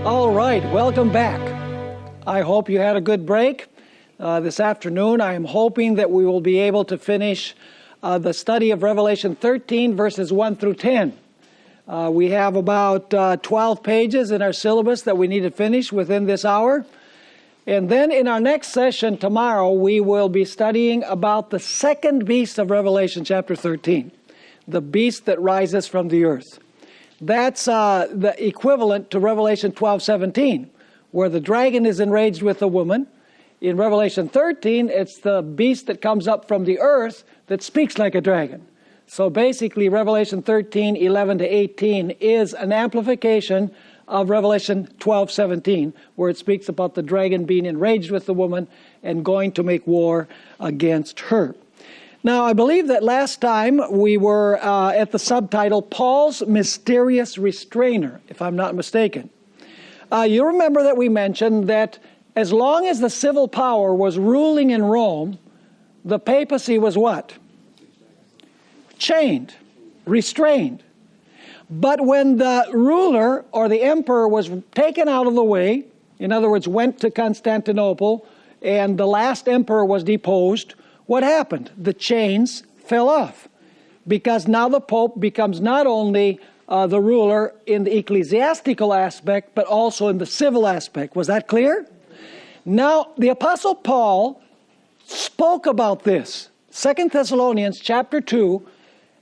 All right, welcome back. I hope you had a good break this afternoon. I am hoping that we will be able to finish the study of Revelation 13, verses 1 through 10. We have about 12 pages in our syllabus that we need to finish within this hour. And then in our next session tomorrow, we will be studying about the second beast of Revelation chapter 13, the beast that rises from the earth. That's the equivalent to Revelation 12:17, where the dragon is enraged with the woman. In Revelation 13, it's the beast that comes up from the earth that speaks like a dragon. So basically, Revelation 13:11 to 18 is an amplification of Revelation 12:17, where it speaks about the dragon being enraged with the woman and going to make war against her. Now, I believe that last time we were at the subtitle, Paul's Mysterious Restrainer, if I'm not mistaken. You remember that we mentioned that as long as the civil power was ruling in Rome, the papacy was what? Chained, restrained. But when the ruler or the emperor was taken out of the way, in other words, went to Constantinople, and the last emperor was deposed, what happened? The chains fell off, because now the Pope becomes not only the ruler in the ecclesiastical aspect, but also in the civil aspect. Was that clear? Now, the Apostle Paul spoke about this. 2 Thessalonians chapter 2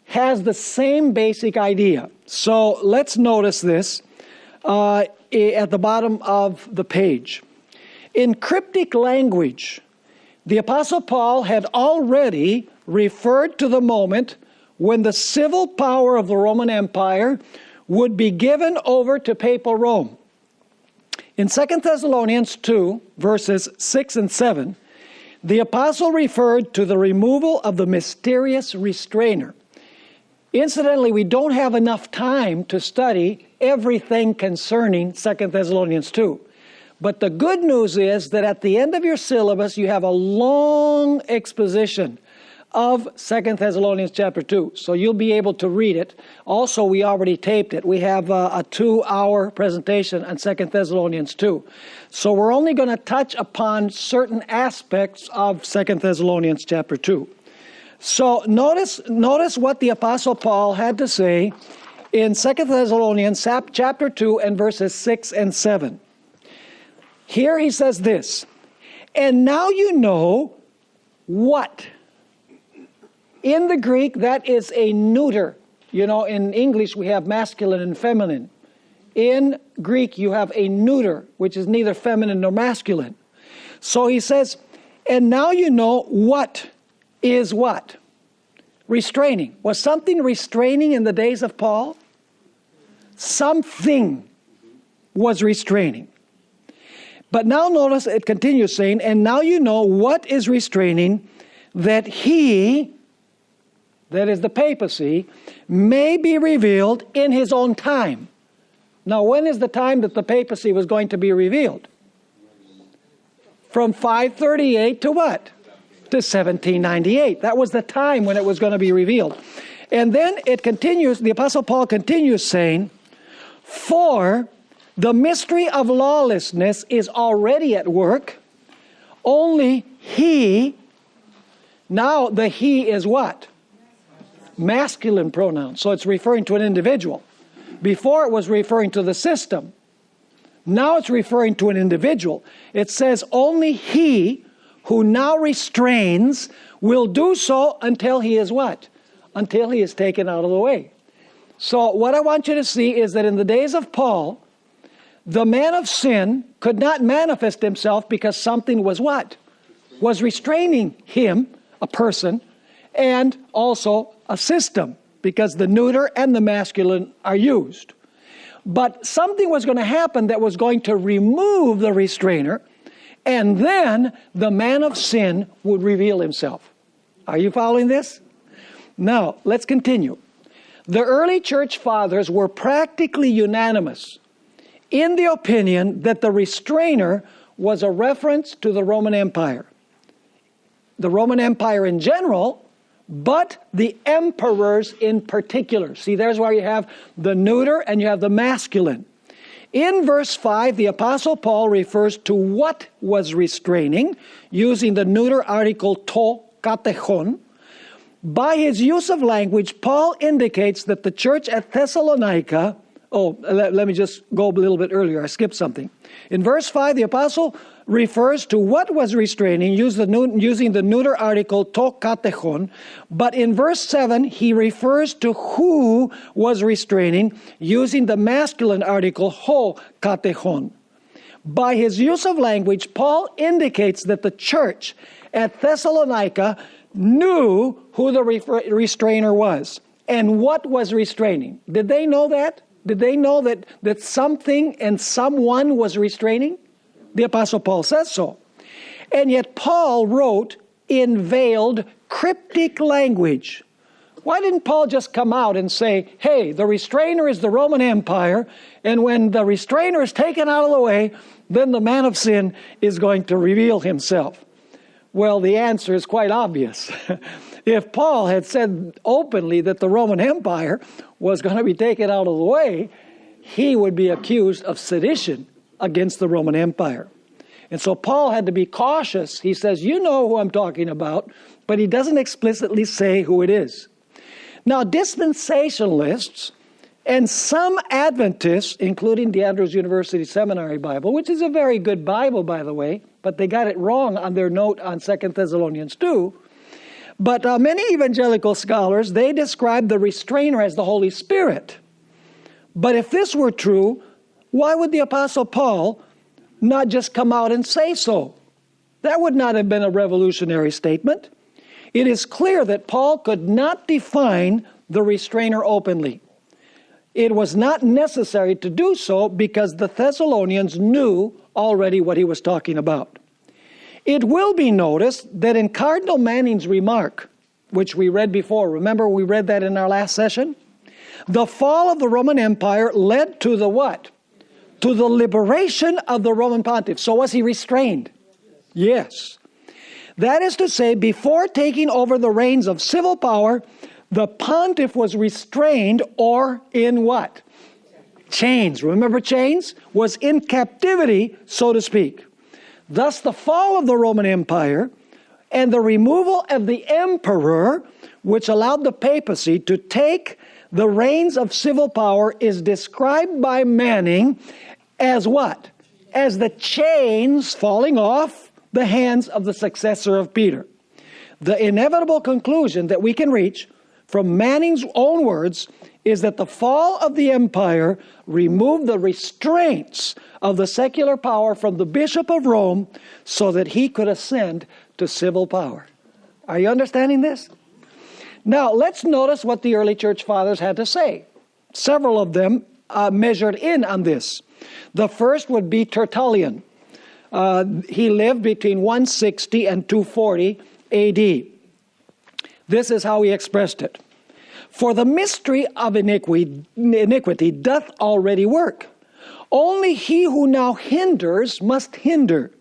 has the same basic idea. So let's notice this at the bottom of the page. In cryptic language, the Apostle Paul had already referred to the moment when the civil power of the Roman Empire would be given over to papal Rome. In 2 Thessalonians 2, verses 6 and 7, the Apostle referred to the removal of the mysterious restrainer. Incidentally, we don't have enough time to study everything concerning 2 Thessalonians 2. But the good news is that at the end of your syllabus, you have a long exposition of 2 Thessalonians chapter 2. So you'll be able to read it. Also, we already taped it. We have a 2-hour presentation on 2 Thessalonians 2. So we're only going to touch upon certain aspects of 2 Thessalonians chapter 2. So notice what the Apostle Paul had to say in 2 Thessalonians chapter 2 and verses 6 and 7. Here he says this, and now you know what? In the Greek, that is a neuter. You know, in English, we have masculine and feminine. In Greek, you have a neuter, which is neither feminine nor masculine. So he says, and now you know what is what? Restraining. Was something restraining in the days of Paul? Something was restraining. But now notice it continues saying, and now you know what is restraining, that he, that is the papacy, may be revealed in his own time. Now, when is the time that the papacy was going to be revealed? From 538 to what? To 1798. That was the time when it was going to be revealed. And then it continues, the Apostle Paul continues saying, for the mystery of lawlessness is already at work. Only he, now the he is what? Masculine pronoun. So it's referring to an individual. Before it was referring to the system. Now it's referring to an individual. It says only he who now restrains will do so until he is what? Until he is taken out of the way. So what I want you to see is that in the days of Paul, the man of sin could not manifest himself because something was what? Was restraining him, a person, and also a system, because the neuter and the masculine are used. But something was going to happen that was going to remove the restrainer, and then the man of sin would reveal himself. Are you following this? Now, let's continue. The early church fathers were practically unanimous in the opinion that the restrainer was a reference to the Roman Empire. The Roman Empire in general, but the emperors in particular. See, there's where you have the neuter and you have the masculine. In verse 5, the Apostle Paul refers to what was restraining, using the neuter article to katechon. By his use of language, Paul indicates that the church at Thessalonica, let me just go a little bit earlier, I skipped something. In verse 5, the Apostle refers to what was restraining, using the neuter article to katechon, but in verse 7, he refers to who was restraining, using the masculine article ho katechon. By his use of language, Paul indicates that the church at Thessalonica knew who the restrainer was and what was restraining. Did they know that? Did they know that something and someone was restraining? The Apostle Paul says so. And yet Paul wrote in veiled, cryptic language. Why didn't Paul just come out and say, hey, the restrainer is the Roman Empire, and when the restrainer is taken out of the way, then the man of sin is going to reveal himself? Well, the answer is quite obvious. If Paul had said openly that the Roman Empire was going to be taken out of the way, he would be accused of sedition against the Roman Empire. And so Paul had to be cautious. He says, you know who I'm talking about, but he doesn't explicitly say who it is. Now, dispensationalists and some Adventists, including the Andrews University Seminary Bible, which is a very good Bible, by the way, but they got it wrong on their note on 2 Thessalonians 2. But many evangelical scholars, they describe the restrainer as the Holy Spirit. But if this were true, why would the Apostle Paul not just come out and say so? That would not have been a revolutionary statement. It is clear that Paul could not define the restrainer openly. It was not necessary to do so because the Thessalonians knew already what he was talking about. It will be noticed that in Cardinal Manning's remark, which we read before, remember we read that in our last session? The fall of the Roman Empire led to the what? To the liberation of the Roman pontiff. So was he restrained? Yes. That is to say, before taking over the reins of civil power, the pontiff was restrained, or in what? Chains. Remember chains? Was in captivity, so to speak. Thus the fall of the Roman Empire and the removal of the emperor, which allowed the papacy to take the reins of civil power, is described by Manning as what? As the chains falling off the hands of the successor of Peter. The inevitable conclusion that we can reach from Manning's own words is that the fall of the empire removed the restraints of the secular power from the Bishop of Rome so that he could ascend to civil power. Are you understanding this? Now, let's notice what the early church fathers had to say. Several of them measured in on this. The first would be Tertullian. He lived between 160 and 240 AD. This is how he expressed it. For the mystery of iniquity doth already work. Only he who now hinders must hinder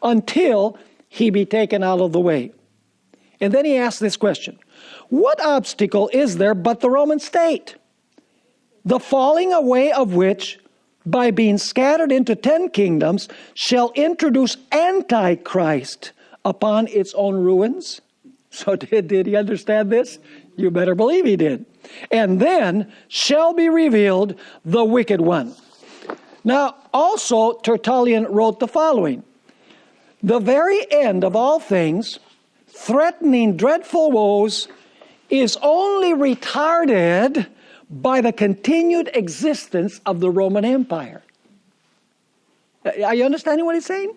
until he be taken out of the way. And then he asked this question: what obstacle is there but the Roman state, the falling away of which, by being scattered into 10 kingdoms, shall introduce Antichrist upon its own ruins? So did he understand this? You better believe he did. And then shall be revealed the wicked one. Now, also Tertullian wrote the following: the very end of all things, threatening dreadful woes, is only retarded by the continued existence of the Roman Empire. Are you understanding what he's saying?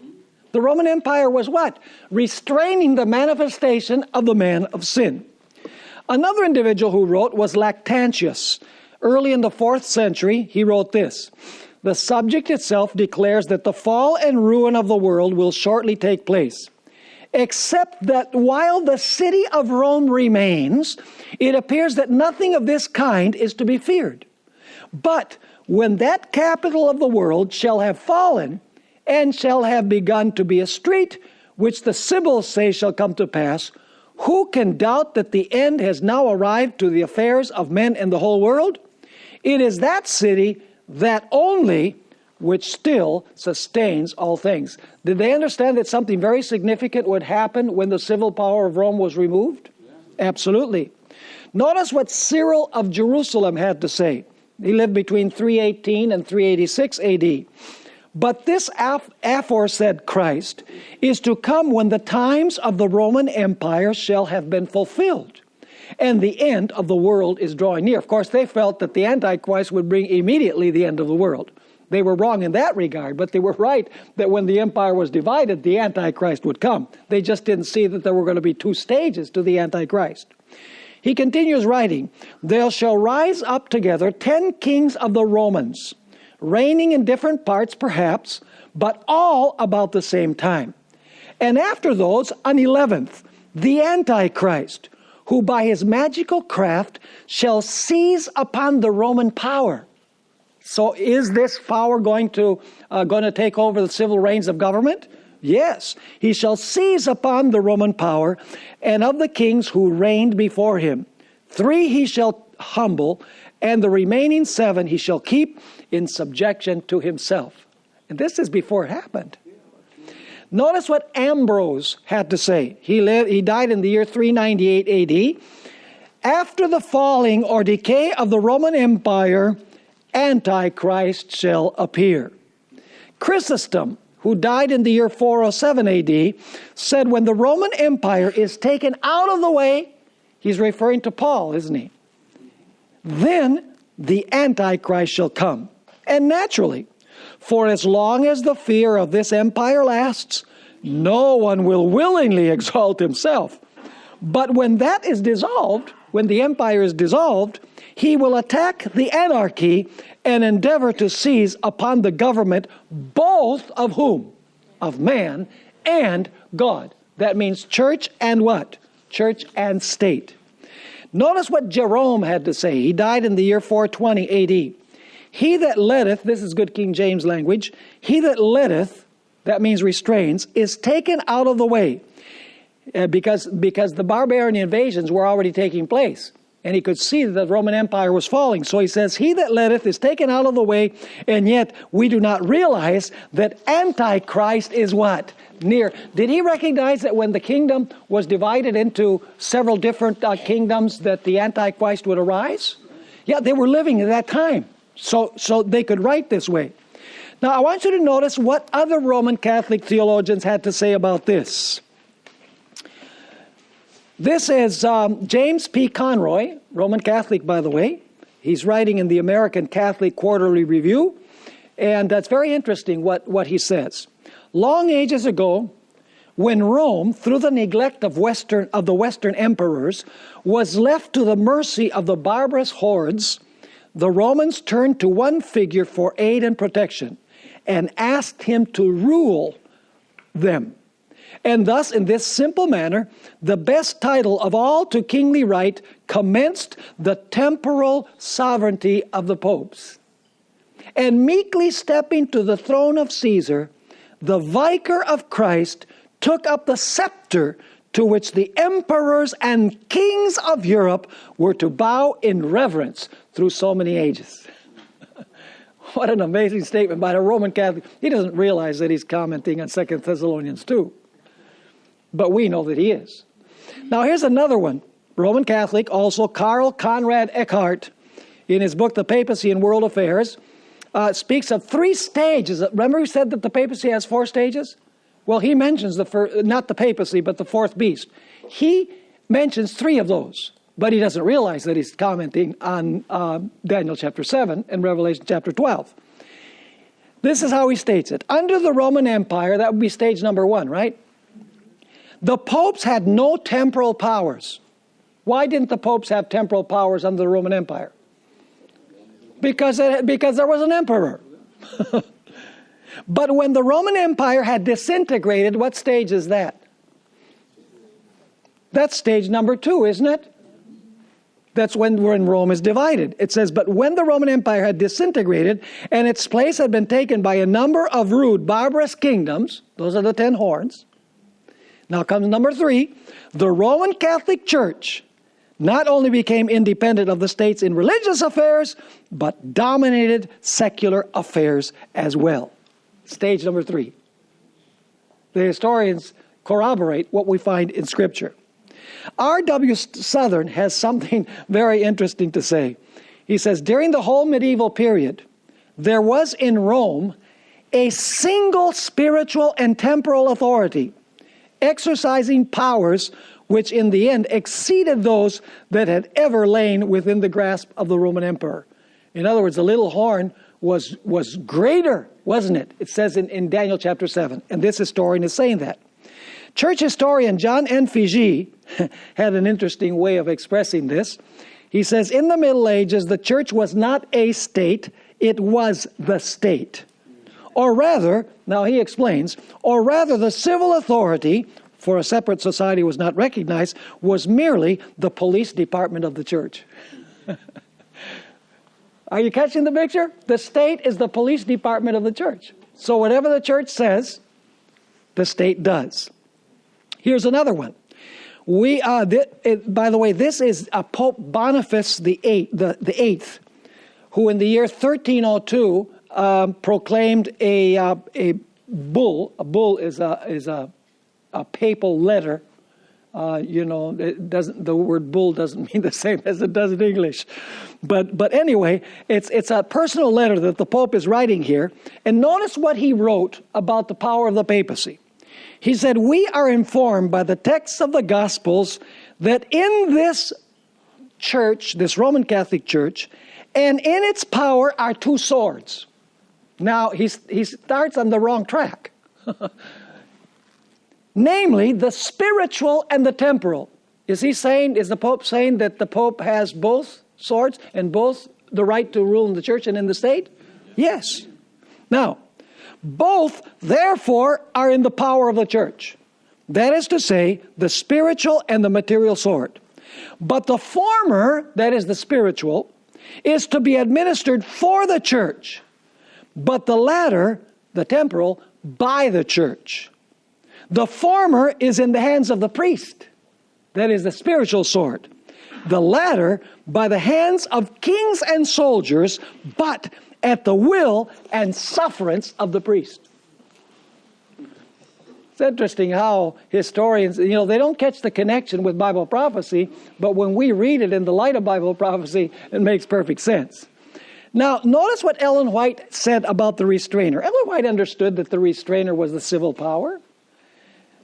The Roman Empire was what? Restraining the manifestation of the man of sin. Another individual who wrote was Lactantius. Early in the 4th century, he wrote this: the subject itself declares that the fall and ruin of the world will shortly take place, except that while the city of Rome remains, it appears that nothing of this kind is to be feared. But when that capital of the world shall have fallen, and shall have begun to be a street, which the Sibyls say shall come to pass, who can doubt that the end has now arrived to the affairs of men and the whole world? It is that city that only which still sustains all things. Did they understand that something very significant would happen when the civil power of Rome was removed? Yeah. Absolutely. Notice what Cyril of Jerusalem had to say. He lived between 318 and 386 AD. But this aforesaid Christ is to come when the times of the Roman Empire shall have been fulfilled, and the end of the world is drawing near. Of course, they felt that the Antichrist would bring immediately the end of the world. They were wrong in that regard, but they were right that when the empire was divided, the Antichrist would come. They just didn't see that there were going to be two stages to the Antichrist. He continues writing, "There shall rise up together 10 kings of the Romans, reigning in different parts perhaps, but all about the same time. And after those, an 11th, the Antichrist, who by his magical craft shall seize upon the Roman power." So is this power going to take over the civil reins of government? Yes. "He shall seize upon the Roman power, and of the kings who reigned before him. 3 he shall humble, and the remaining 7 he shall keep in subjection to himself." And this is before it happened. Notice what Ambrose had to say. He died in the year 398 AD. "After the falling or decay of the Roman Empire, Antichrist shall appear." Chrysostom, who died in the year 407 AD, said when the Roman Empire is taken out of the way, he's referring to Paul, isn't he? "Then the Antichrist shall come." And naturally, for as long as the fear of this empire lasts, no one will willingly exalt himself. But when that is dissolved, when the empire is dissolved, he will attack the anarchy and endeavor to seize upon the government, both of whom? Of man and God. That means church and what? Church and state. Notice what Jerome had to say. He died in the year 420 AD. "He that letteth," this is good King James language, "he that letteth," that means restrains, "is taken out of the way." Because the barbarian invasions were already taking place. And he could see that the Roman Empire was falling. So he says, "He that letteth is taken out of the way, and yet we do not realize that Antichrist is" what? "Near." Did he recognize that when the kingdom was divided into several different kingdoms that the Antichrist would arise? Yeah, they were living at that time. So they could write this way. Now I want you to notice what other Roman Catholic theologians had to say about this. This is James P. Conroy, Roman Catholic, by the way. He's writing in the American Catholic Quarterly Review, and that's very interesting what he says. "Long ages ago, when Rome, through the neglect of the Western emperors, was left to the mercy of the barbarous hordes, the Romans turned to one figure for aid and protection, and asked him to rule them. And thus, in this simple manner, the best title of all to kingly right commenced the temporal sovereignty of the popes. And meekly stepping to the throne of Caesar, the vicar of Christ took up the scepter to which the emperors and kings of Europe were to bow in reverence through so many ages." What an amazing statement by a Roman Catholic. He doesn't realize that he's commenting on 2 Thessalonians 2. But we know that he is. Now here's another one. Roman Catholic, also Karl Conrad Eckhart, in his book, The Papacy and World Affairs, speaks of 3 stages. Remember he said that the papacy has 4 stages? Well, he mentions not the papacy, but the 4th beast. He mentions 3 of those, but he doesn't realize that he's commenting on Daniel chapter 7 and Revelation chapter 12. This is how he states it. Under the Roman Empire, that would be stage number 1, right? The popes had no temporal powers. Why didn't the popes have temporal powers under the Roman Empire? Because there was an emperor. But when the Roman Empire had disintegrated, what stage is that? That's stage number 2, isn't it? That's when Rome is divided. It says, "But when the Roman Empire had disintegrated, and its place had been taken by a number of rude, barbarous kingdoms," those are the 10 horns. Now comes number 3, "the Roman Catholic Church, not only became independent of the states in religious affairs, but dominated secular affairs as well. Stage number 3. The historians corroborate what we find in Scripture. R.W. Southern has something very interesting to say. He says, during the whole medieval period, there was in Rome a single spiritual and temporal authority, exercising powers which in the end exceeded those that had ever lain within the grasp of the Roman emperor. In other words, the little horn was greater, wasn't it? It says in Daniel chapter 7, and this historian is saying that. Church historian John N. Figi had an interesting way of expressing this. He says, in the Middle Ages, the church was not a state, it was the state. Or rather, now he explains, or rather the civil authority, for a separate society was not recognized, was merely the police department of the church. Are you catching the picture? The state is the police department of the church. So whatever the church says, the state does. Here's another one. By the way, this is Pope Boniface the Eighth, who in the year 1302 proclaimed a bull. A bull is a papal letter. The word bull doesn't mean the same as it does in English. But anyway, it's a personal letter that the Pope is writing here. And notice what he wrote about the power of the papacy. He said, we are informed by the texts of the Gospels that in this church, this Roman Catholic Church, and in its power are two swords. Now, he starts on the wrong track. Namely, the spiritual and the temporal. Is the Pope saying that the Pope has both swords and both the right to rule in the church and in the state? Yes. Now, both, therefore, are in the power of the church. That is to say, the spiritual and the material sword. But the former, that is the spiritual, is to be administered for the church. But the latter, the temporal, by the church. The former is in the hands of the priest. That is the spiritual sword. The latter by the hands of kings and soldiers, but at the will and sufferance of the priest. It's interesting how historians, they don't catch the connection with Bible prophecy, but when we read it in the light of Bible prophecy, it makes perfect sense. Now, notice what Ellen White said about the restrainer. Ellen White understood that the restrainer was the civil power.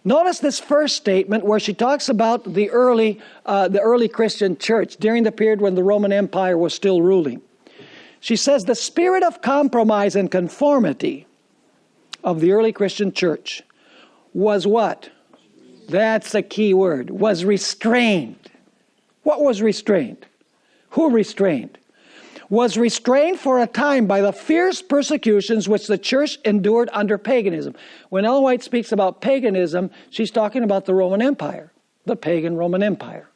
Notice this first statement where she talks about the early Christian church during the period when the Roman Empire was still ruling. She says the spirit of compromise and conformity of the early Christian church was what? That's the key word. Was restrained. What was restrained? Who restrained? Was restrained for a time by the fierce persecutions which the church endured under paganism. When Ellen White speaks about paganism, she's talking about the Roman Empire, the pagan Roman Empire.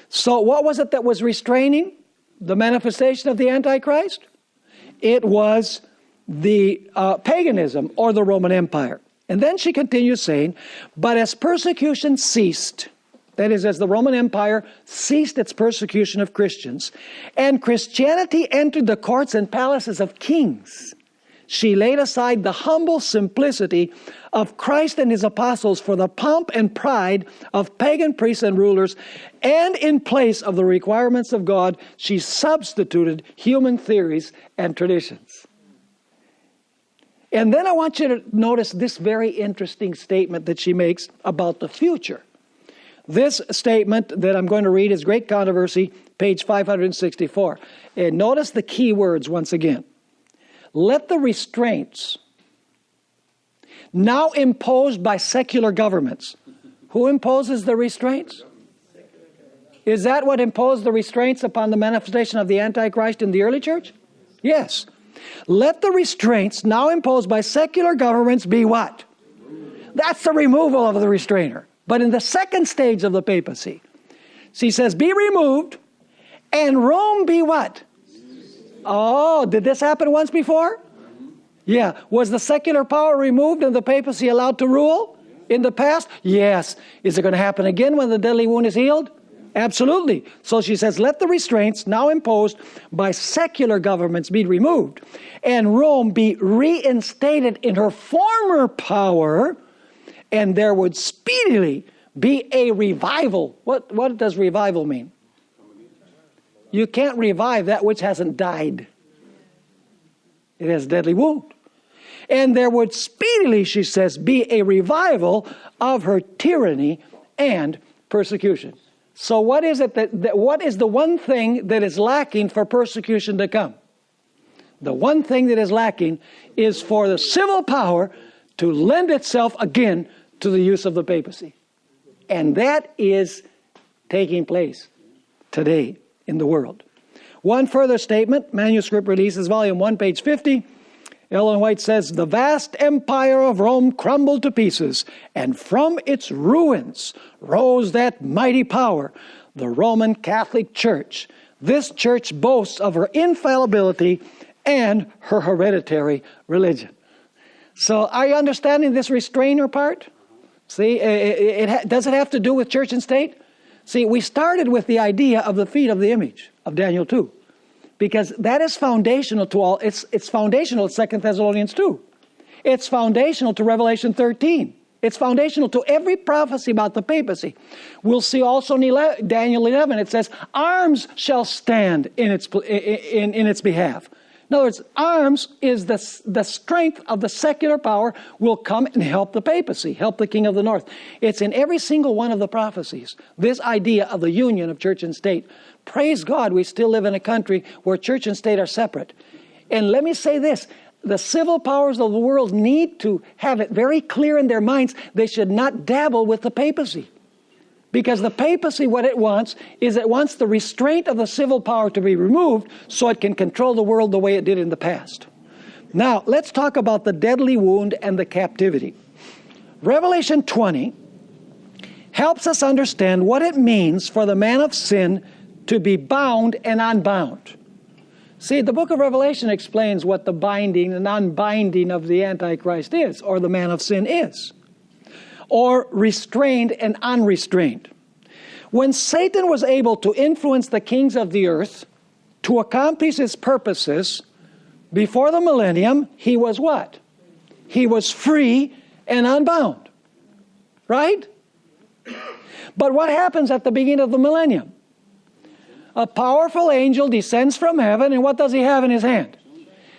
So what was it that was restraining the manifestation of the Antichrist? It was the paganism or the Roman Empire. And then she continues saying, but as persecution ceased, that is, as the Roman Empire ceased its persecution of Christians, and Christianity entered the courts and palaces of kings, she laid aside the humble simplicity of Christ and his apostles for the pomp and pride of pagan priests and rulers, and in place of the requirements of God, she substituted human theories and traditions. And then I want you to notice this very interesting statement that she makes about the future. This statement that I'm going to read is Great Controversy, page 564. And notice the key words once again. Let the restraints now imposed by secular governments. Who imposes the restraints? Is that what imposed the restraints upon the manifestation of the Antichrist in the early church? Yes. Let the restraints now imposed by secular governments be what? That's the removal of the restrainer. But in the second stage of the papacy, she says, be removed, and Rome be what? Oh, did this happen once before? Yeah. Was the secular power removed and the papacy allowed to rule in the past? Yes. Is it going to happen again when the deadly wound is healed? Absolutely. So she says, let the restraints now imposed by secular governments be removed, and Rome be reinstated in her former power, and there would speedily be a revival. What does revival mean? You can't revive that which hasn't died. It has a deadly wound. And there would speedily, she says, be a revival of her tyranny and persecution. So what is it what is the one thing that is lacking for persecution to come? The one thing that is lacking is for the civil power to lend itself again to the use of the papacy. And that is taking place today in the world. One further statement, Manuscript Releases, Volume 1, page 50. Ellen White says, the vast empire of Rome crumbled to pieces, and from its ruins rose that mighty power, the Roman Catholic Church. This church boasts of her infallibility and her hereditary religion. So are you understanding this restrainer part? See, does it have to do with church and state? See, we started with the idea of the feet of the image of Daniel 2. Because that is foundational to all. It's foundational to 2 Thessalonians 2. It's foundational to Revelation 13. It's foundational to every prophecy about the papacy. We'll see also in Daniel 11, it says, arms shall stand in its behalf. In other words, arms is the strength of the secular power will come and help the papacy, help the king of the north. It's in every single one of the prophecies, this idea of the union of church and state. Praise God, we still live in a country where church and state are separate. And let me say this, the civil powers of the world need to have it very clear in their minds, they should not dabble with the papacy. Because the papacy, what it wants, is it wants the restraint of the civil power to be removed so it can control the world the way it did in the past. Now, let's talk about the deadly wound and the captivity. Revelation 20 helps us understand what it means for the man of sin to be bound and unbound. See, the book of Revelation explains what the binding and unbinding of the Antichrist is, or the man of sin is, or restrained and unrestrained. When Satan was able to influence the kings of the earth to accomplish his purposes before the millennium, he was what? He was free and unbound, right? But what happens at the beginning of the millennium? A powerful angel descends from heaven, and what does he have in his hand?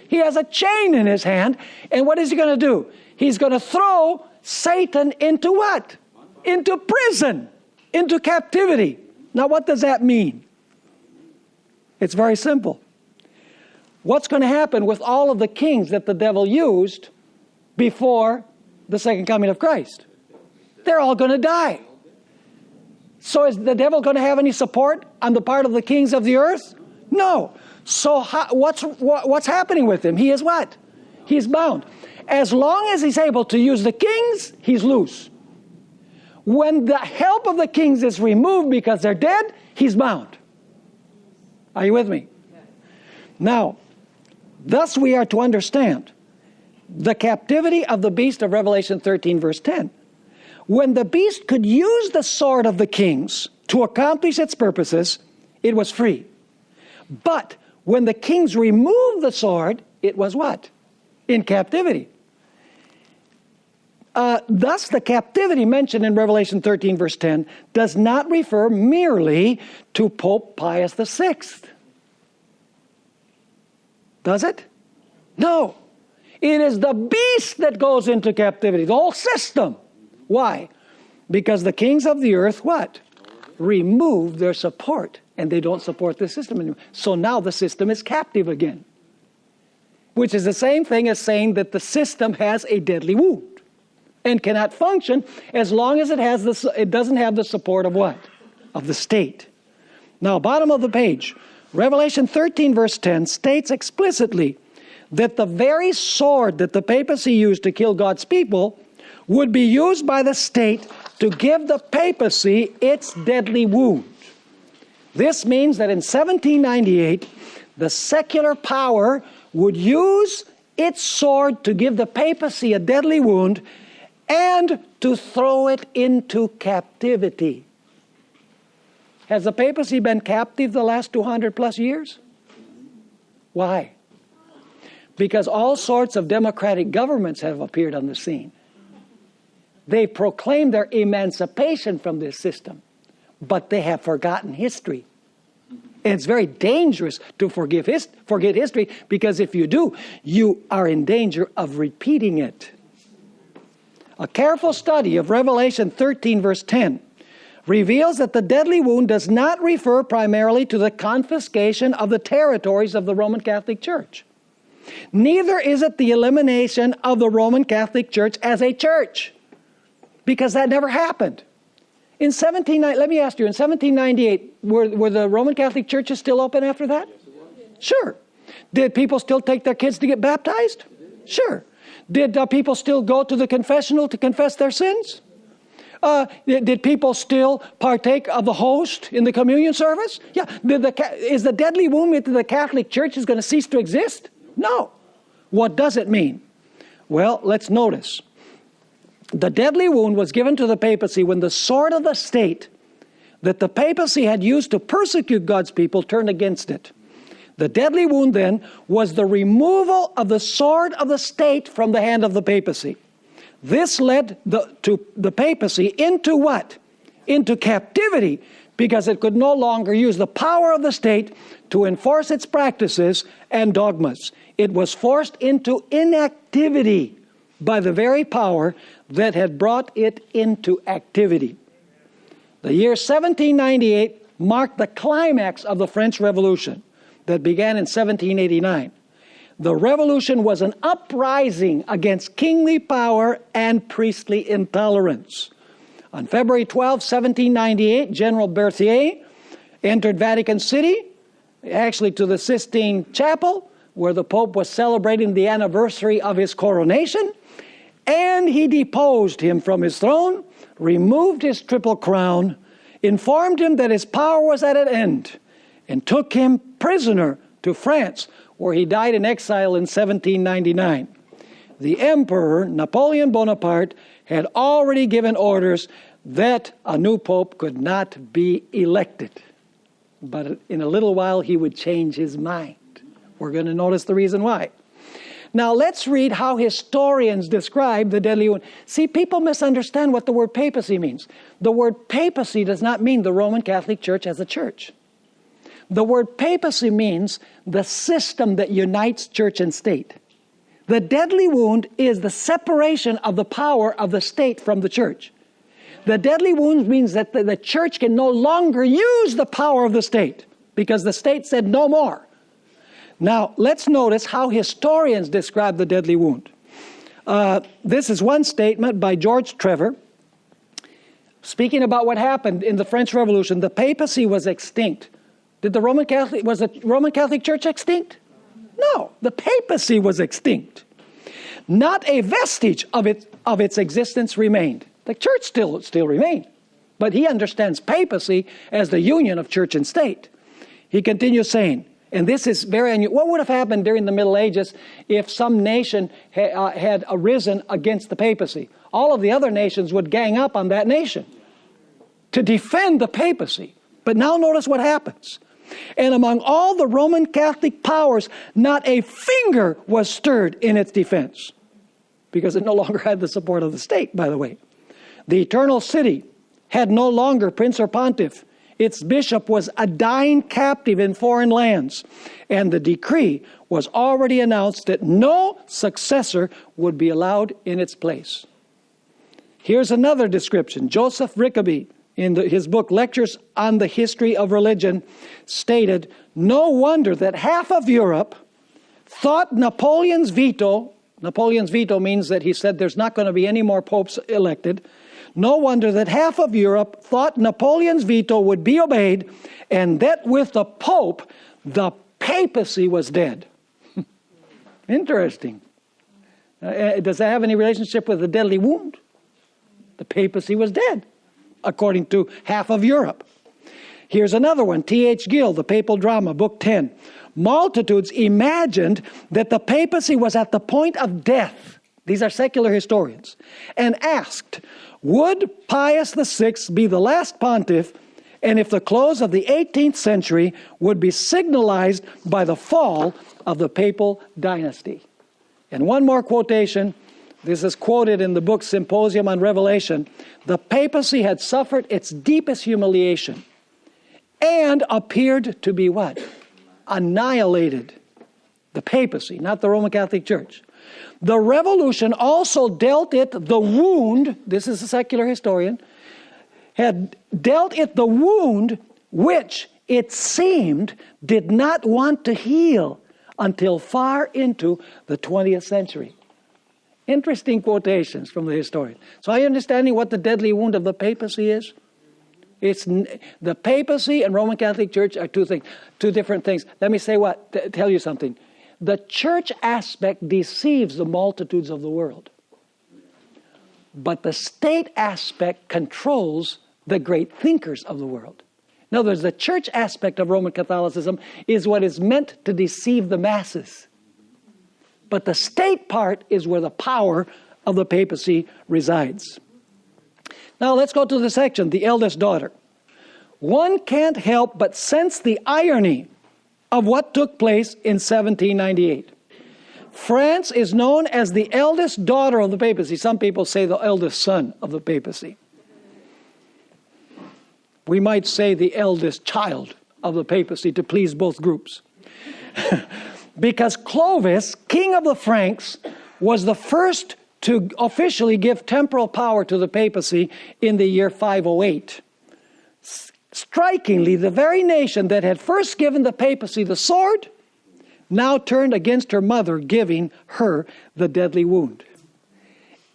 He has a chain in his hand, and what is he going to do? He's going to throw Satan into what? Into prison, into captivity. Now what does that mean? It's very simple. What's going to happen with all of the kings that the devil used before the second coming of Christ? They're all going to die. So is the devil going to have any support on the part of the kings of the earth? No. So what's happening with him? He is what? He's bound. As long as he's able to use the kings, he's loose. When the help of the kings is removed because they're dead, he's bound. Are you with me? Now, thus we are to understand the captivity of the beast of Revelation 13, verse 10. When the beast could use the sword of the kings to accomplish its purposes, it was free. But when the kings removed the sword, it was what? In captivity. Thus, the captivity mentioned in Revelation 13, verse 10, does not refer merely to Pope Pius VI. Does it? No. It is the beast that goes into captivity, the whole system. Why? Because the kings of the earth, what? Remove their support, and they don't support the system anymore. So now the system is captive again, which is the same thing as saying that the system has a deadly wound and cannot function as long as it doesn't have the support of what? Of the state. Now, bottom of the page, Revelation 13, verse 10 states explicitly that the very sword that the papacy used to kill God's people would be used by the state to give the papacy its deadly wound. This means that in 1798, the secular power would use its sword to give the papacy a deadly wound and to throw it into captivity. Has the papacy been captive the last 200 plus years? Why? Because all sorts of democratic governments have appeared on the scene. They proclaim their emancipation from this system, but they have forgotten history. And it's very dangerous to forget history, because if you do, you are in danger of repeating it. A careful study of Revelation 13, verse 10, reveals that the deadly wound does not refer primarily to the confiscation of the territories of the Roman Catholic Church. Neither is it the elimination of the Roman Catholic Church as a church, because that never happened. Let me ask you, in 1798, were the Roman Catholic churches still open after that? Sure. Did people still take their kids to get baptized? Sure. Did people still go to the confessional to confess their sins? Did people still partake of the host in the communion service? Yeah. Is the deadly wound into the Catholic Church is going to cease to exist? No. What does it mean? Well, let's notice. The deadly wound was given to the papacy when the sword of the state that the papacy had used to persecute God's people turned against it. The deadly wound then was the removal of the sword of the state from the hand of the papacy. This led the papacy into what? Into captivity, because it could no longer use the power of the state to enforce its practices and dogmas. It was forced into inactivity by the very power that had brought it into activity. The year 1798 marked the climax of the French Revolution that began in 1789. The revolution was an uprising against kingly power and priestly intolerance. On February 12, 1798, General Berthier entered Vatican City, actually to the Sistine Chapel, where the Pope was celebrating the anniversary of his coronation, and he deposed him from his throne, removed his triple crown, informed him that his power was at an end, and took him prisoner to France, where he died in exile in 1799. The Emperor, Napoleon Bonaparte, had already given orders that a new pope could not be elected. But in a little while, he would change his mind. We're going to notice the reason why. Now, let's read how historians describe the deadly wound. See, people misunderstand what the word papacy means. The word papacy does not mean the Roman Catholic Church as a church. The word papacy means the system that unites church and state. The deadly wound is the separation of the power of the state from the church. The deadly wound means that the church can no longer use the power of the state, because the state said no more. Now, let's notice how historians describe the deadly wound. This is one statement by George Trevor, speaking about what happened in the French Revolution. The papacy was extinct. Was the Roman Catholic Church extinct? No, the papacy was extinct. Not a vestige of its existence remained. The church still remained, but he understands papacy as the union of church and state. He continues saying, and this is very unusual. What would have happened during the Middle Ages if some nation had arisen against the papacy? All of the other nations would gang up on that nation to defend the papacy. But now notice what happens. And among all the Roman Catholic powers, not a finger was stirred in its defense, because it no longer had the support of the state, by the way. The Eternal City had no longer prince or pontiff. Its bishop was a dying captive in foreign lands, and the decree was already announced that no successor would be allowed in its place. Here's another description. Joseph Rickaby, in his book Lectures on the History of Religion, stated, "No wonder that half of Europe thought Napoleon's veto means that he said there's not going to be any more popes elected. No wonder that half of Europe thought Napoleon's veto would be obeyed, and that with the Pope, the papacy was dead." Interesting. Does that have any relationship with the deadly wound? The papacy was dead, according to half of Europe. Here's another one. T.H. Gill, The Papal Drama, Book 10. Multitudes imagined that the papacy was at the point of death. These are secular historians. And asked, would Pius VI be the last pontiff, and if the close of the 18th century would be signalized by the fall of the papal dynasty. And one more quotation. This is quoted in the book Symposium on Revelation. The papacy had suffered its deepest humiliation and appeared to be what? Annihilated. The papacy, not the Roman Catholic Church. The revolution also dealt it the wound, this is a secular historian, had dealt it the wound which it seemed did not want to heal until far into the 20th century. Interesting quotations from the historian. So are you understanding what the deadly wound of the papacy is? It's the papacy and Roman Catholic Church are two different things. Let me say tell you something. The church aspect deceives the multitudes of the world. But the state aspect controls the great thinkers of the world. In other words, the church aspect of Roman Catholicism is what is meant to deceive the masses. But the state part is where the power of the papacy resides. Now let's go to the section, the eldest daughter. One can't help but sense the irony of what took place in 1798. France is known as the eldest daughter of the papacy. Some people say the eldest son of the papacy. We might say the eldest child of the papacy to please both groups. Because Clovis, king of the Franks, was the first to officially give temporal power to the papacy in the year 508. Strikingly, the very nation that had first given the papacy the sword now turned against her mother, giving her the deadly wound.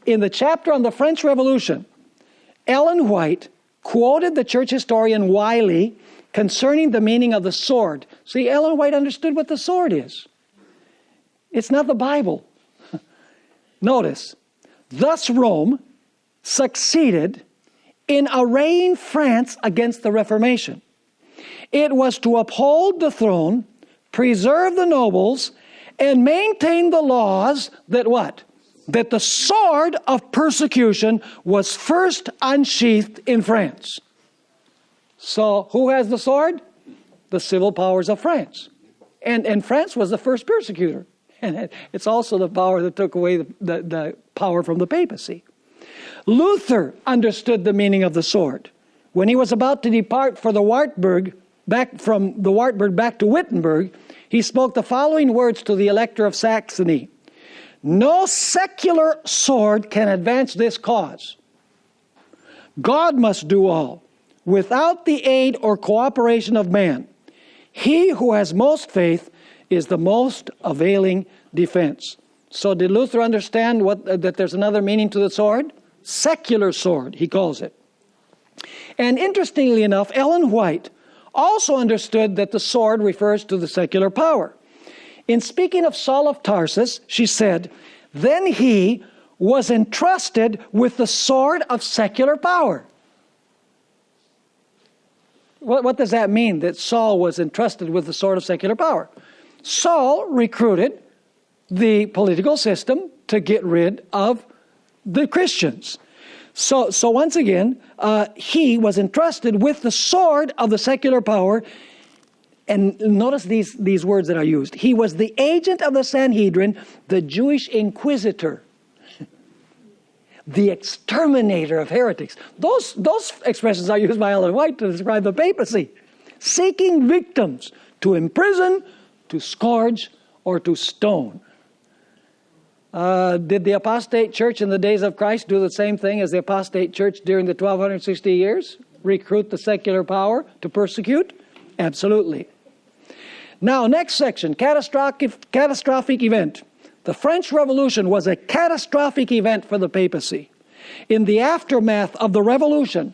In the chapter on the French Revolution, Ellen White quoted the church historian Wiley concerning the meaning of the sword. See, Ellen White understood what the sword is. It's not the Bible. Notice, thus Rome succeeded in arraying France against the Reformation. It was to uphold the throne, preserve the nobles, and maintain the laws that what? That the sword of persecution was first unsheathed in France. So who has the sword? The civil powers of France. And France was the first persecutor. And it's also the power that took away the power from the papacy. Luther understood the meaning of the sword. When he was about to depart for the Wartburg, back from the Wartburg back to Wittenberg, he spoke the following words to the Elector of Saxony. No secular sword can advance this cause. God must do all, without the aid or cooperation of man. He who has most faith is the most availing defense. So did Luther understand that there's another meaning to the sword? Secular sword, he calls it. And interestingly enough, Ellen White also understood that the sword refers to the secular power. In speaking of Saul of Tarsus, she said, then he was entrusted with the sword of secular power. What does that mean, that Saul was entrusted with the sword of secular power? Saul recruited the political system to get rid of the Christians. So once again, he was entrusted with the sword of the secular power. And notice these words that are used. He was the agent of the Sanhedrin, the Jewish inquisitor, the exterminator of heretics. Those expressions are used by Ellen White to describe the papacy. Seeking victims to imprison, to scourge, or to stone. Did the apostate church in the days of Christ do the same thing as the apostate church during the 1260 years? Recruit the secular power to persecute? Absolutely. Now, next section, catastrophic event. The French Revolution was a catastrophic event for the papacy. In the aftermath of the revolution,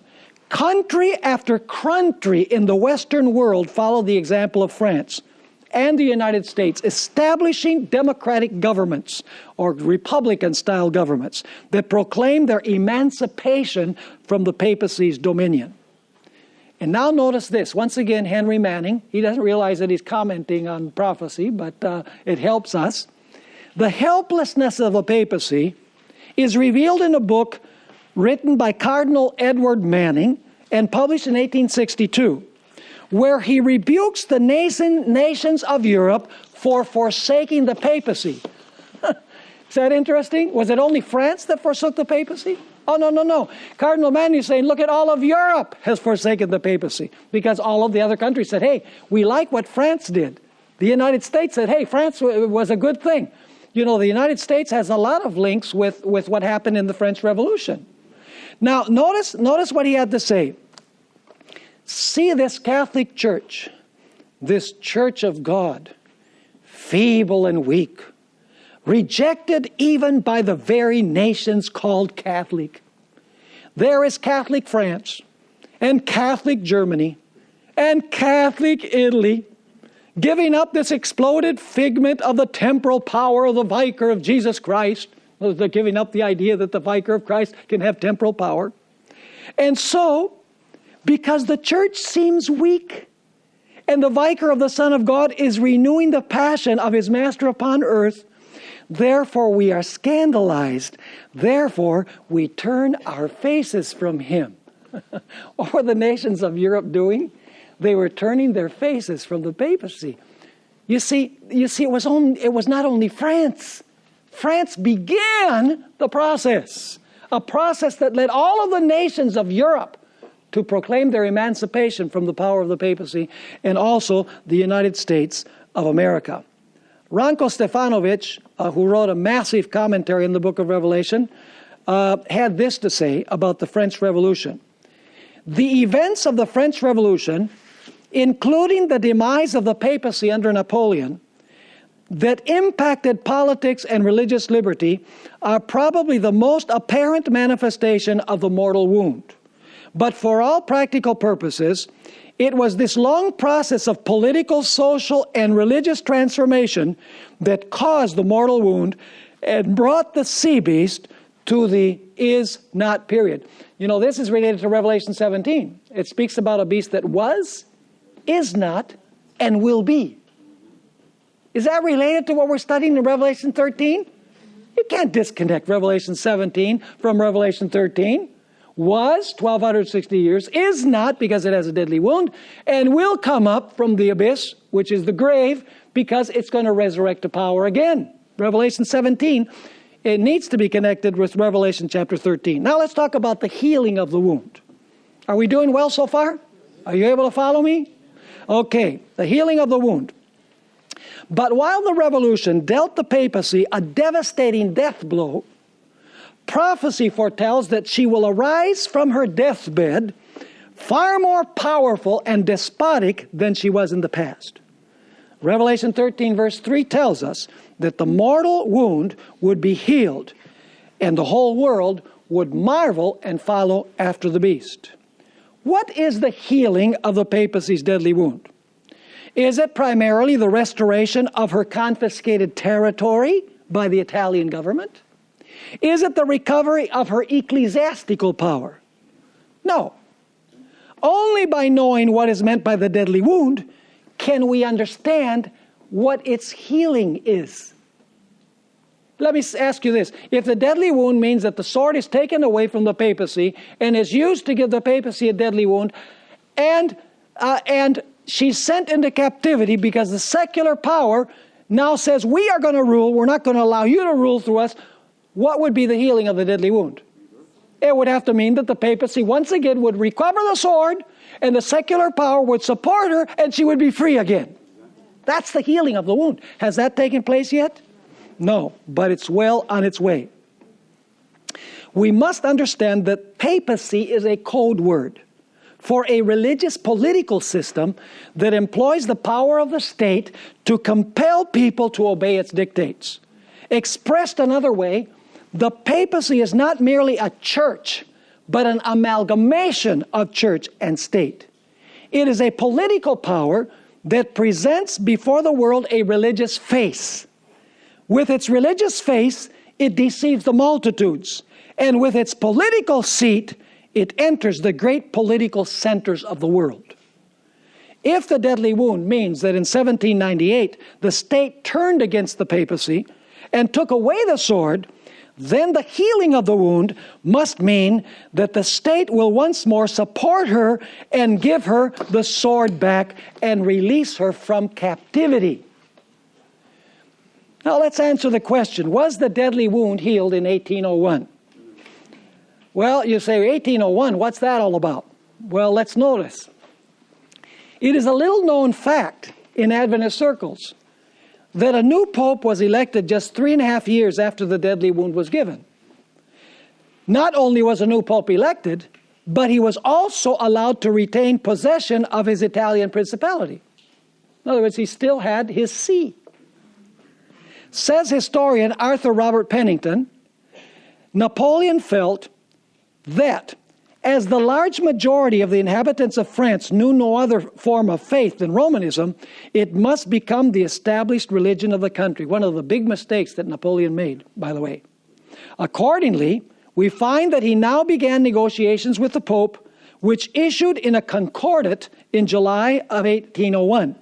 country after country in the Western world followed the example of France and the United States, establishing democratic governments or Republican-style governments that proclaimed their emancipation from the papacy's dominion. And now notice this. Once again, Henry Manning, he doesn't realize that he's commenting on prophecy, but it helps us. The helplessness of the papacy is revealed in a book written by Cardinal Edward Manning and published in 1862, where he rebukes the nations of Europe for forsaking the papacy. Is that interesting? Was it only France that forsook the papacy? Oh, no. Cardinal Manning is saying, look at all of Europe has forsaken the papacy, because all of the other countries said, hey, we like what France did. The United States said, hey, France was a good thing. You know, the United States has a lot of links with what happened in the French Revolution. Now, notice what he had to say. See this Catholic Church, this Church of God, feeble and weak, rejected even by the very nations called Catholic. There is Catholic France, and Catholic Germany, and Catholic Italy, giving up this exploded figment of the temporal power of the Vicar of Jesus Christ. They're giving up the idea that the Vicar of Christ can have temporal power. And so, because the church seems weak, and the Vicar of the Son of God is renewing the passion of his Master upon earth, therefore we are scandalized. Therefore we turn our faces from him. What were the nations of Europe doing? They were turning their faces from the papacy. You see, it was not only France. France began the process, a process that led all of the nations of Europe to proclaim their emancipation from the power of the papacy, and also the United States of America. Ranko Stefanovic, who wrote a massive commentary in the book of Revelation, had this to say about the French Revolution. The events of the French Revolution, including the demise of the papacy under Napoleon, that impacted politics and religious liberty, are probably the most apparent manifestation of the mortal wound. But for all practical purposes, it was this long process of political, social, and religious transformation that caused the mortal wound and brought the sea beast to the is not period. You know, this is related to Revelation 17. It speaks about a beast that was, is not, and will be. Is that related to what we're studying in Revelation 13? You can't disconnect Revelation 17 from Revelation 13. Was 1,260 years, is not because it has a deadly wound, and will come up from the abyss, which is the grave, because it's going to resurrect to power again. Revelation 17, it needs to be connected with Revelation chapter 13. Now let's talk about the healing of the wound. Are we doing well so far? Are you able to follow me? Okay, the healing of the wound. But while the revolution dealt the papacy a devastating death blow, prophecy foretells that she will arise from her deathbed far more powerful and despotic than she was in the past. Revelation 13 verse 3 tells us that the mortal wound would be healed, and the whole world would marvel and follow after the beast. What is the healing of the papacy's deadly wound? Is it primarily the restoration of her confiscated territory by the Italian government? Is it the recovery of her ecclesiastical power? No. Only by knowing what is meant by the deadly wound can we understand what its healing is. Let me ask you this. If the deadly wound means that the sword is taken away from the papacy and is used to give the papacy a deadly wound, and she's sent into captivity because the secular power now says, we are going to rule, we're not going to allow you to rule through us, what would be the healing of the deadly wound? It would have to mean that the papacy once again would recover the sword, and the secular power would support her, and she would be free again. That's the healing of the wound. Has that taken place yet? No, but it's well on its way. We must understand that papacy is a code word for a religious political system that employs the power of the state to compel people to obey its dictates. Expressed another way, the papacy is not merely a church, but an amalgamation of church and state. It is a political power that presents before the world a religious face. With its religious face, it deceives the multitudes, and with its political seat, it enters the great political centers of the world. If the deadly wound means that in 1798 the state turned against the papacy and took away the sword, then the healing of the wound must mean that the state will once more support her and give her the sword back and release her from captivity. Now let's answer the question, was the deadly wound healed in 1801? Well, you say 1801, what's that all about? Well, let's notice. It is a little known fact in Adventist circles that a new pope was elected just 3.5 years after the deadly wound was given. Not only was a new pope elected, but he was also allowed to retain possession of his Italian principality. In other words, he still had his see. Says historian Arthur Robert Pennington, Napoleon felt that as the large majority of the inhabitants of France knew no other form of faith than Romanism, it must become the established religion of the country. One of the big mistakes that Napoleon made, by the way. Accordingly, we find that he now began negotiations with the Pope, which issued in a concordat in July of 1801,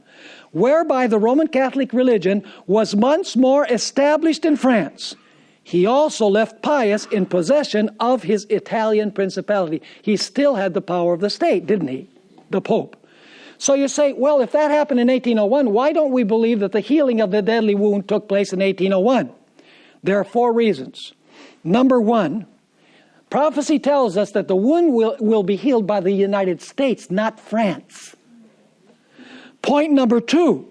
whereby the Roman Catholic religion was once more established in France. He also left Pius in possession of his Italian principality. He still had the power of the state, didn't he? The Pope. So you say, well, if that happened in 1801, why don't we believe that the healing of the deadly wound took place in 1801? There are 4 reasons. Number 1, prophecy tells us that the wound will be healed by the United States, not France. Point number 2,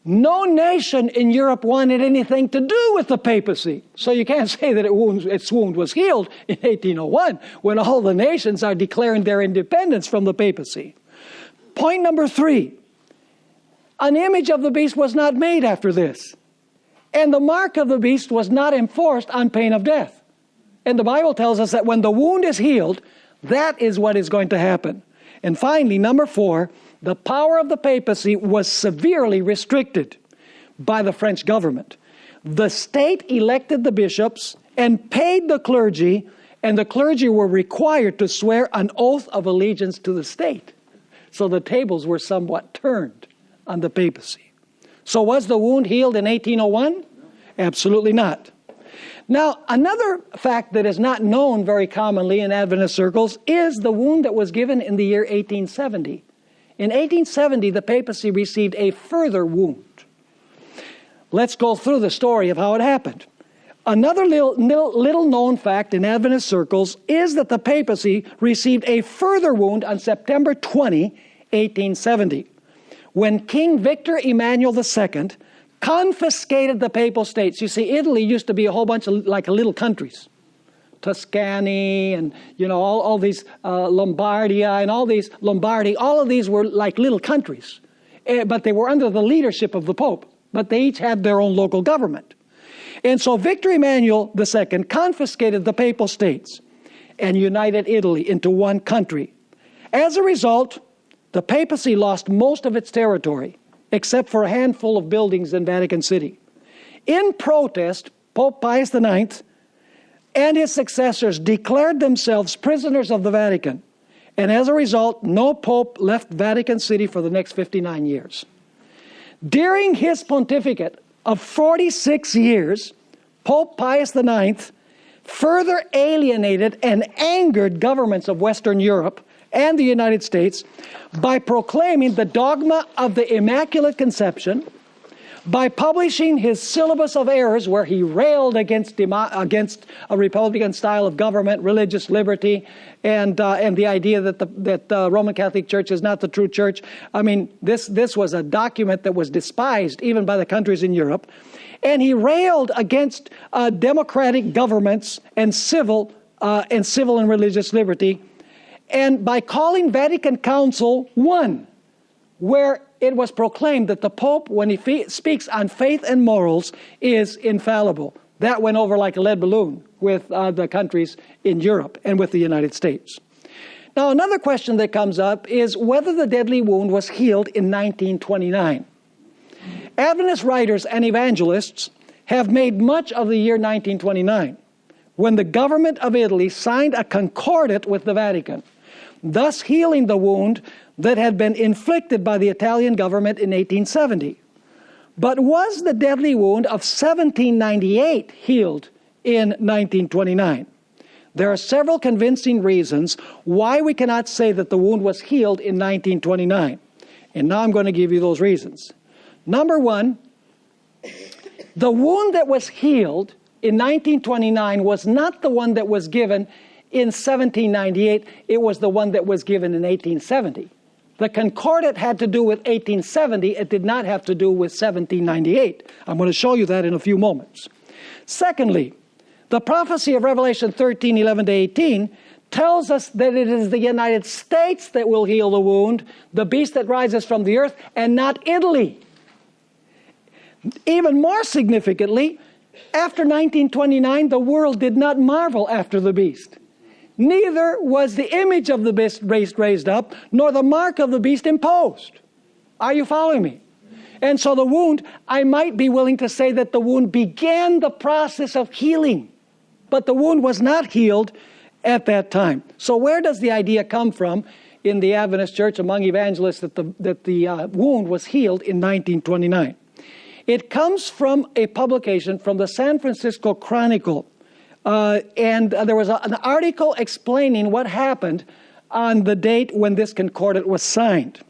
no nation in Europe wanted anything to do with the papacy. So you can't say that its wound was healed in 1801 when all the nations are declaring their independence from the papacy. Point number 3, an image of the beast was not made after this. And the mark of the beast was not enforced on pain of death. And the Bible tells us that when the wound is healed, that is what is going to happen. And finally, number 4, the power of the papacy was severely restricted by the French government. The state elected the bishops and paid the clergy, and the clergy were required to swear an oath of allegiance to the state. So the tables were somewhat turned on the papacy. So was the wound healed in 1801? Absolutely not. Now, another fact that is not known very commonly in Adventist circles is the wound that was given in the year 1870. In 1870, the papacy received a further wound. Let's go through the story of how it happened. Another little known fact in Adventist circles is that the papacy received a further wound on September 20, 1870, when King Victor Emmanuel II confiscated the papal states. You see, Italy used to be a whole bunch of like little countries. Tuscany and, all these Lombardia and all these Lombardy, all of these were like little countries. But they were under the leadership of the Pope. But they each had their own local government. And so Victor Emmanuel II confiscated the papal states and united Italy into one country. As a result, the papacy lost most of its territory, except for a handful of buildings in Vatican City. In protest, Pope Pius IX and his successors declared themselves prisoners of the Vatican. And as a result, no pope left Vatican City for the next 59 years. During his pontificate of 46 years, Pope Pius IX further alienated and angered governments of Western Europe and the United States by proclaiming the dogma of the Immaculate Conception, by publishing his syllabus of errors where he railed against a Republican style of government, religious liberty, and the idea that the Roman Catholic Church is not the true church. I mean, this was a document that was despised even by the countries in Europe. And he railed against democratic governments and civil and religious liberty. And by calling Vatican Council I, where it was proclaimed that the Pope, when he speaks on faith and morals, is infallible. That went over like a lead balloon with the countries in Europe and with the United States. Now, another question that comes up is whether the deadly wound was healed in 1929. Adventist writers and evangelists have made much of the year 1929, when the government of Italy signed a concordat with the Vatican, thus healing the wound that had been inflicted by the Italian government in 1870. But was the deadly wound of 1798 healed in 1929. There are several convincing reasons why we cannot say that the wound was healed in 1929. And now I'm going to give you those reasons. Number one, the wound that was healed in 1929 was not the one that was given in 1798. It was the one that was given in 1870. The Concordat had to do with 1870. It did not have to do with 1798. I'm going to show you that in a few moments. Secondly, the prophecy of Revelation 13, 11 to 18 tells us that it is the United States that will heal the wound, the beast that rises from the earth, and not Italy. Even more significantly, after 1929, the world did not marvel after the beast. Neither was the image of the beast raised up, nor the mark of the beast imposed. Are you following me? And so the wound, I might be willing to say that the wound began the process of healing, but the wound was not healed at that time. So where does the idea come from in the Adventist church among evangelists that the wound was healed in 1929? It comes from a publication from the San Francisco Chronicle. And there was an article explaining what happened on the date when this concordat was signed.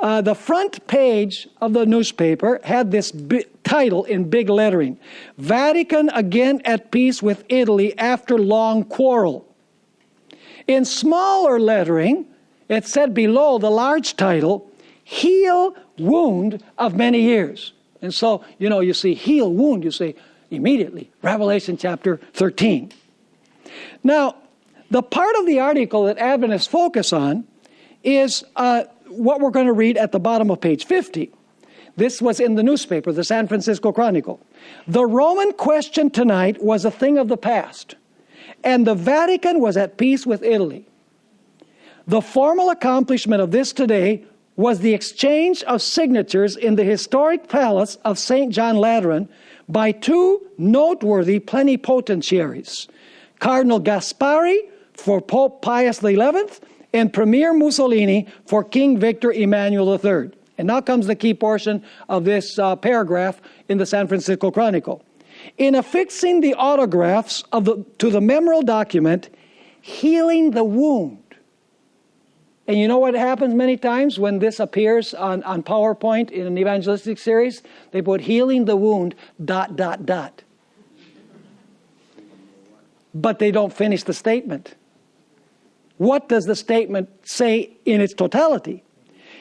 The front page of the newspaper had this title in big lettering: Vatican again at peace with Italy after long quarrel. In smaller lettering, it said below the large title, Heal Wound of Many Years. And so, you see heal wound, you say immediately, Revelation chapter 13. Now, the part of the article that Adventists focus on is what we're going to read at the bottom of page 50. This was in the newspaper, the San Francisco Chronicle. The Roman question tonight was a thing of the past, and the Vatican was at peace with Italy. The formal accomplishment of this today was the exchange of signatures in the historic palace of St. John Lateran by two noteworthy plenipotentiaries, Cardinal Gaspari for Pope Pius XI and Premier Mussolini for King Victor Emmanuel III. And now comes the key portion of this paragraph in the San Francisco Chronicle. In affixing the autographs to the memorial document, healing the wound. And you know what happens many times when this appears on PowerPoint in an evangelistic series? They put healing the wound, ... But they don't finish the statement. What does the statement say in its totality?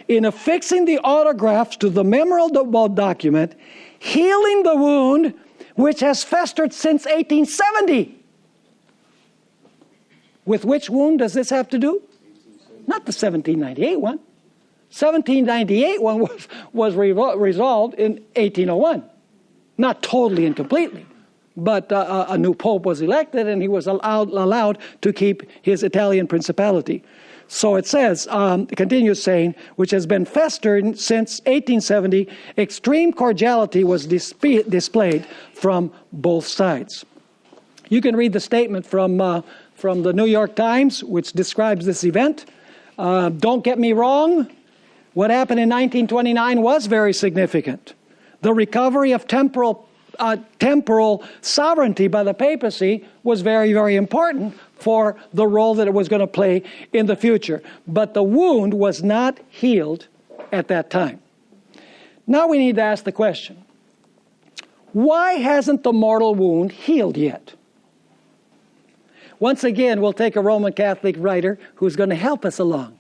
In affixing the autographs to the memorial document, healing the wound which has festered since 1870. With which wound does this have to do? Not the 1798 one. 1798 one was resolved in 1801. Not totally and completely, but a new pope was elected and he was allowed to keep his Italian principality. So it says, it continues saying, which has been festered since 1870, extreme cordiality was displayed from both sides. You can read the statement from the New York Times, which describes this event. Don't get me wrong, what happened in 1929 was very significant. The recovery of temporal sovereignty by the papacy was very, very important for the role that it was going to play in the future. But the wound was not healed at that time. Now we need to ask the question, why hasn't the mortal wound healed yet? Once again, we'll take a Roman Catholic writer who's going to help us along.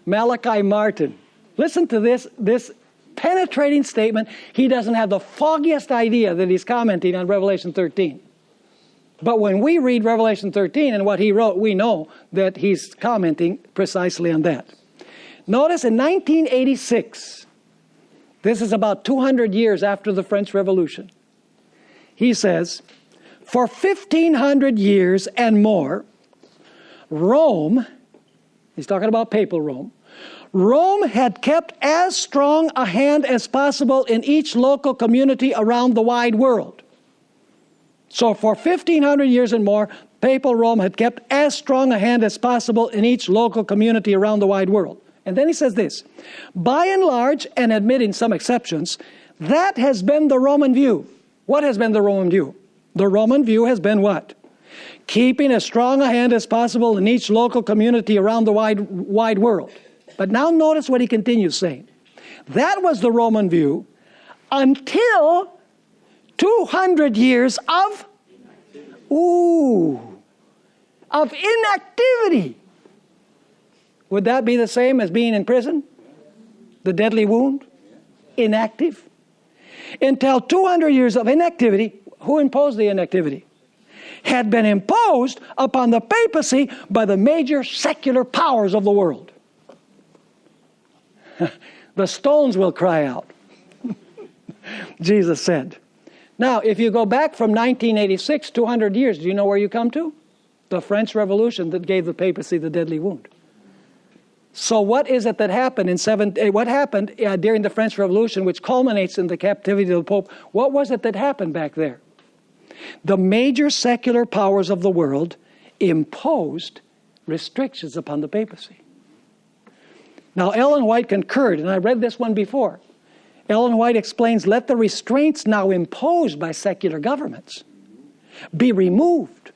Malachi Martin. Listen to this penetrating statement. He doesn't have the foggiest idea that he's commenting on Revelation 13. But when we read Revelation 13 and what he wrote, we know that he's commenting precisely on that. Notice in 1986, this is about 200 years after the French Revolution, he says, for 1,500 years and more, Rome, he's talking about papal Rome, Rome had kept as strong a hand as possible in each local community around the wide world. So for 1,500 years and more, papal Rome had kept as strong a hand as possible in each local community around the wide world. And then he says this, by and large, and admitting some exceptions, that has been the Roman view. What has been the Roman view? The Roman view has been what? Keeping as strong a hand as possible in each local community around the wide world. But now notice what he continues saying. That was the Roman view until 200 years of inactivity. Would that be the same as being in prison? The deadly wound? Inactive? Until 200 years of inactivity. Who imposed the inactivity? Had been imposed upon the papacy by the major secular powers of the world. The stones will cry out, Jesus said. Now, if you go back from 1986, 200 years, do you know where you come to? The French Revolution that gave the papacy the deadly wound. So what is it that happened what happened during the French Revolution, which culminates in the captivity of the Pope? What was it that happened back there? The major secular powers of the world imposed restrictions upon the papacy. Now, Ellen White concurred, and I read this one before. Ellen White explains, let the restraints now imposed by secular governments be removed,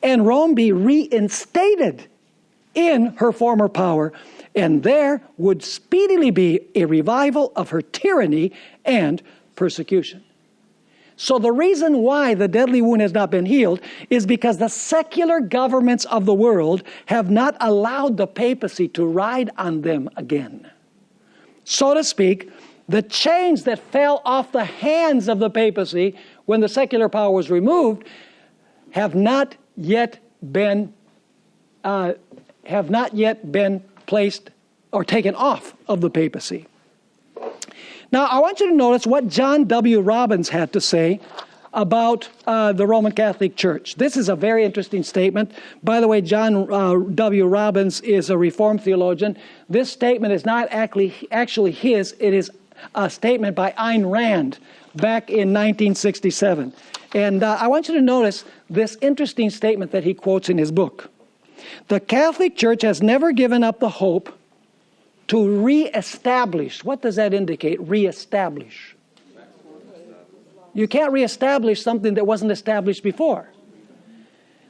and Rome be reinstated in her former power, and there would speedily be a revival of her tyranny and persecution. So the reason why the deadly wound has not been healed is because the secular governments of the world have not allowed the papacy to ride on them again. So to speak, the chains that fell off the hands of the papacy when the secular power was removed have not yet been placed or taken off of the papacy. Now, I want you to notice what John W. Robbins had to say about the Roman Catholic Church. This is a very interesting statement. By the way, John W. Robbins is a Reformed theologian. This statement is not actually his. It is a statement by Ayn Rand back in 1967. And I want you to notice this interesting statement that he quotes in his book. The Catholic Church has never given up the hope to reestablish. What does that indicate? Reestablish. You can't reestablish something that wasn't established before.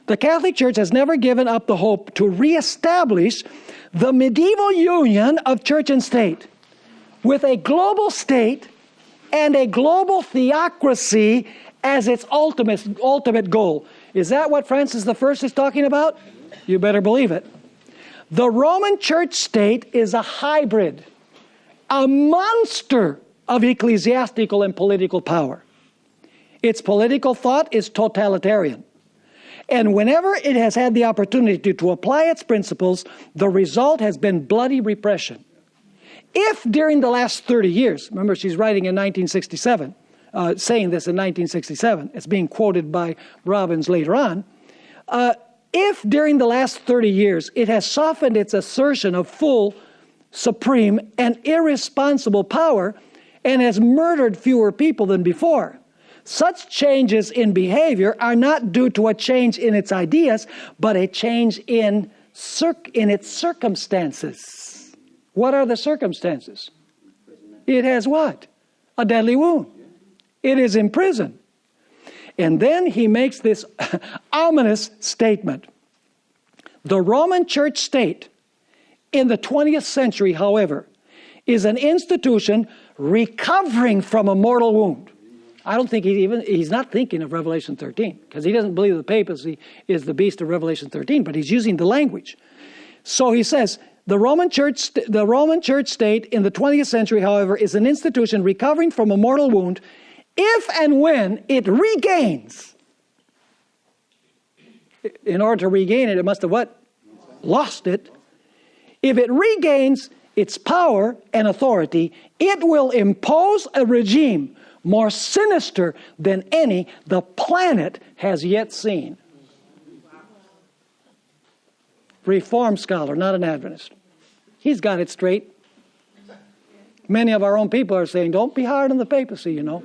The Catholic Church has never given up the hope to reestablish the medieval union of church and state with a global state and a global theocracy as its ultimate goal. Is that what Francis I is talking about? You better believe it. The Roman church state is a hybrid, a monster of ecclesiastical and political power. Its political thought is totalitarian. And whenever it has had the opportunity to apply its principles, the result has been bloody repression. If during the last 30 years, remember she's writing in 1967, saying this in 1967, it's being quoted by Robbins later on, if during the last 30 years it has softened its assertion of full, supreme, and irresponsible power and has murdered fewer people than before, such changes in behavior are not due to a change in its ideas, but a change in its circumstances. What are the circumstances? It has what? A deadly wound. It is in prison. And then he makes this ominous statement. The Roman church state in the 20th century, however, is an institution recovering from a mortal wound. I don't think he's not thinking of Revelation 13, because he doesn't believe the papacy is the beast of Revelation 13, but he's using the language. So he says, the Roman church state in the 20th century, however, is an institution recovering from a mortal wound if and when it regains. In order to regain it, it must have what? Lost it. If it regains its power and authority, it will impose a regime more sinister than any the planet has yet seen. Reformed scholar, not an Adventist. He's got it straight. Many of our own people are saying, don't be hard on the papacy, you know.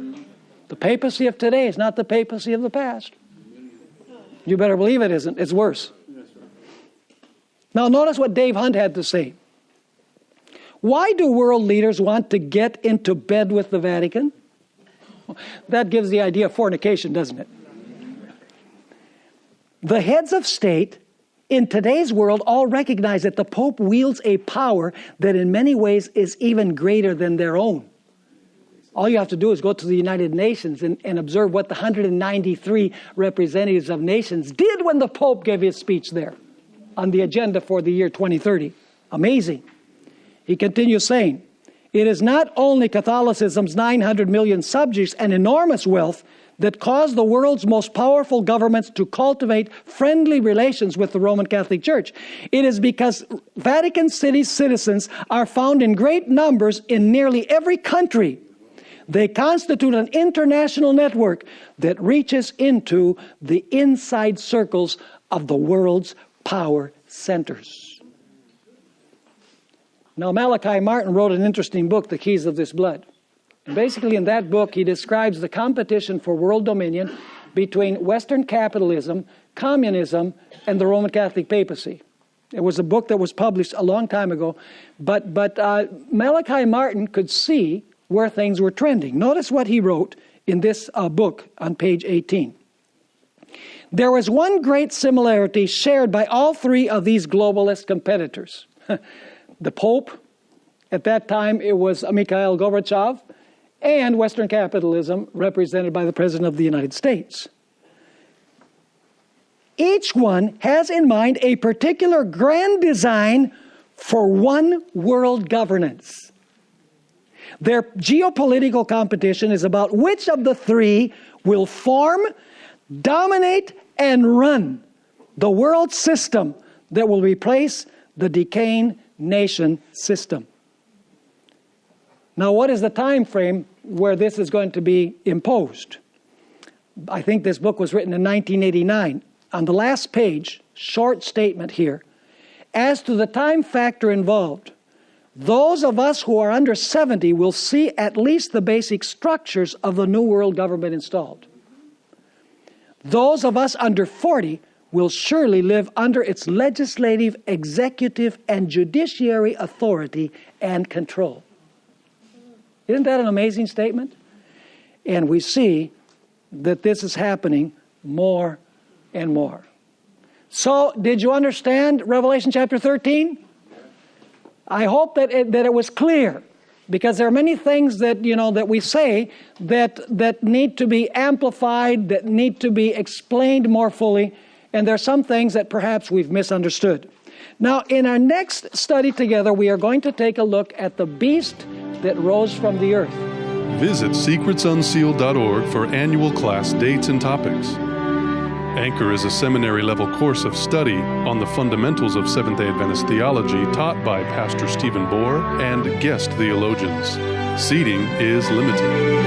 The papacy of today is not the papacy of the past. You better believe it isn't. It's worse. Now notice what Dave Hunt had to say. Why do world leaders want to get into bed with the Vatican? That gives the idea of fornication, doesn't it? The heads of state in today's world all recognize that the Pope wields a power that in many ways is even greater than their own. All you have to do is go to the United Nations and observe what the 193 representatives of nations did when the Pope gave his speech there on the agenda for the year 2030. Amazing. He continues saying, it is not only Catholicism's 900 million subjects and enormous wealth that cause the world's most powerful governments to cultivate friendly relations with the Roman Catholic Church. It is because Vatican City's citizens are found in great numbers in nearly every country. They constitute an international network that reaches into the inside circles of the world's power centers. Now, Malachi Martin wrote an interesting book, The Keys of This Blood. And basically, in that book, he describes the competition for world dominion between Western capitalism, communism, and the Roman Catholic papacy. It was a book that was published a long time ago, but Malachi Martin could see where things were trending. Notice what he wrote in this book on page 18. There was one great similarity shared by all three of these globalist competitors. The Pope, at that time it was Mikhail Gorbachev, and Western capitalism represented by the President of the United States. Each one has in mind a particular grand design for one world governance. Their geopolitical competition is about which of the three will form, dominate, and run the world system that will replace the decaying nation system. Now, what is the time frame where this is going to be imposed? I think this book was written in 1989. On the last page, short statement here. As to the time factor involved, those of us who are under 70 will see at least the basic structures of the new world government installed. Those of us under 40 will surely live under its legislative, executive, and judiciary authority and control. Isn't that an amazing statement? And we see that this is happening more and more. So, did you understand Revelation chapter 13? I hope that it was clear, because there are many things that, that we say that need to be amplified, that need to be explained more fully, and there are some things that perhaps we've misunderstood. Now, in our next study together, we are going to take a look at the beast that rose from the earth. Visit secretsunsealed.org for annual class dates and topics. Anchor is a seminary-level course of study on the fundamentals of Seventh-day Adventist theology taught by Pastor Stephen Bohr and guest theologians. Seating is limited.